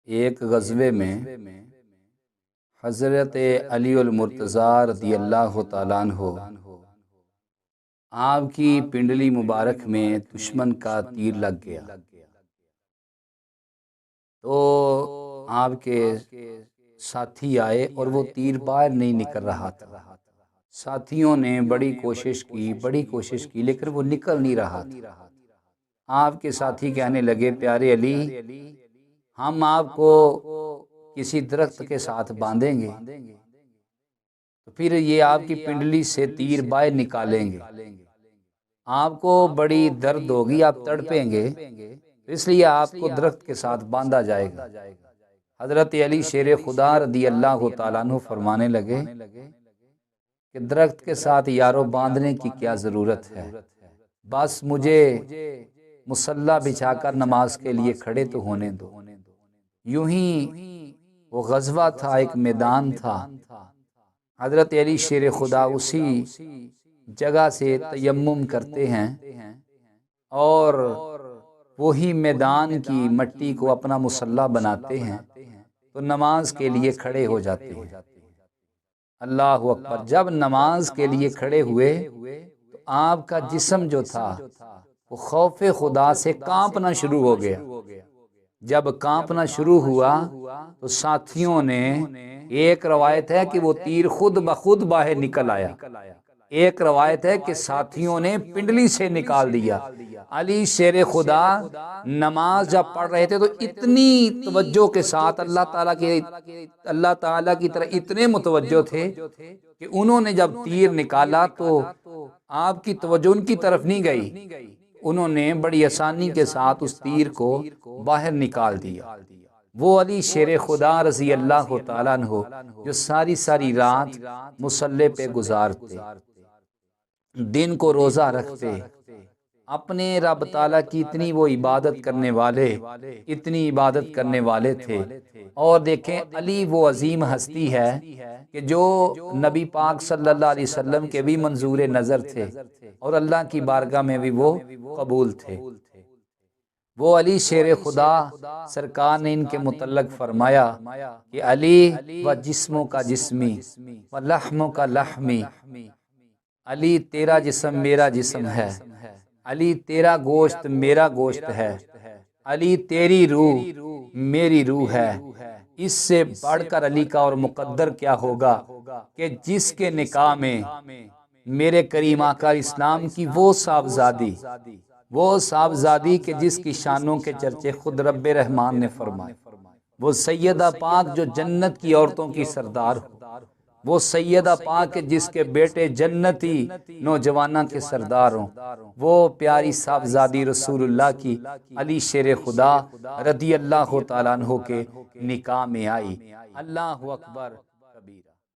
एक ग़ज़वे में हज़रत अलीउल मुर्तज़ा रज़ियल्लाहु ताला अन्हु आपकी पिंडली मुबारक में दुश्मन का तीर लग गया तो आपके साथी आए और वो तीर बाहर नहीं निकल रहा था। साथियों ने बड़ी कोशिश की लेकिन वो निकल नहीं रहा था। आपके साथी कहने लगे, प्यारे अली, हम आपको किसी दरख्त के साथ बांधेंगे तो फिर ये आपकी पिंडली से तीर बाहर निकालेंगे, आपको बड़ी दर्द होगी, आप तड़पेंगे, इसलिए आपको दरख्त के साथ बांधा जाएगा। हज़रत अली शेर खुदा रज़ियल्लाहु ताला अन्हु फरमाने लगे कि दरख्त के साथ यारो बांधने की क्या ज़रूरत है, बस मुझे मुसल्ला बिछाकर नमाज के लिए खड़े तो होने दो। यूं ही वो ग़ज़वा था, एक मैदान था। हज़रत अली शेर खुदा उसी जगह से तयम्मुम करते हैं और वही मैदान की मट्टी को अपना मुसल्ला बनाते हैं तो नमाज के लिए खड़े हो जाते हैं। अल्लाहु अकबर। जब नमाज के लिए खड़े हुए तो आपका जिस्म जो था वो खौफे खुदा से कांपना शुरू हो गया। जब कांपना शुरू हुआ तो साथियों ने, एक रवायत है कि वो तीर खुद ब खुद बाहर निकल आया, एक रवायत है कि साथियों ने पिंडली से निकाल दिया। अली शेर खुदा नमाज जब पढ़ रहे थे तो इतनी तवज्जो के साथ अल्लाह ताला की तरह इतने मुतवज्जो थे कि उन्होंने जब तीर निकाला तो आपकी तवज्जो उनकी तरफ नहीं गई, उन्होंने बड़ी आसानी के साथ उस तीर को बाहर निकाल दिया। वो अली शेर खुदा रज़ियल्लाहु ताला अन्हु जो सारी सारी रात मुसल्ले पे गुजारते, दिन को रोज़ा रखते, अपने रब ताला की इतनी वो इबादत करने वाले, इतनी इबादत करने वाले थे। और देखें, अली वो अजीम हस्ती है कि जो नबी पाक सल्लल्लाहु अलैहि वसल्लम के भी मंजूर नज़र थे और अल्लाह की बारगाह में भी वो कबूल थे। वो अली शेर खुदा सरकार ने इनके मुतल्लक फरमाया कि अली व जिस्मों का जिस्मी व लहमों का लहमी, अली तेरा जिस्म मेरा जिस्म है, अली तेरा गोश्त मेरा गोश्त है, अली तेरी रूह मेरी रूह है। इससे बढ़कर अली का और मुकद्दर क्या होगा कि जिसके निकाह में मेरे करीम आका इस्लाम की वो साहबजादी के जिसकी शानों के चर्चे खुद रब्बे रहमान ने फरमाए, वो सैयदा पाक जो जन्नत की औरतों की सरदार हो, वो सैयदा पाक जिसके बेटे जन्नती नौजवाना के सरदार हों, वो प्यारी साहबजादी रसूलुल्लाह की अली शेर खुदा रज़ियल्लाहु ताला अन्हु के निकाह में आई। अल्लाहु अकबर।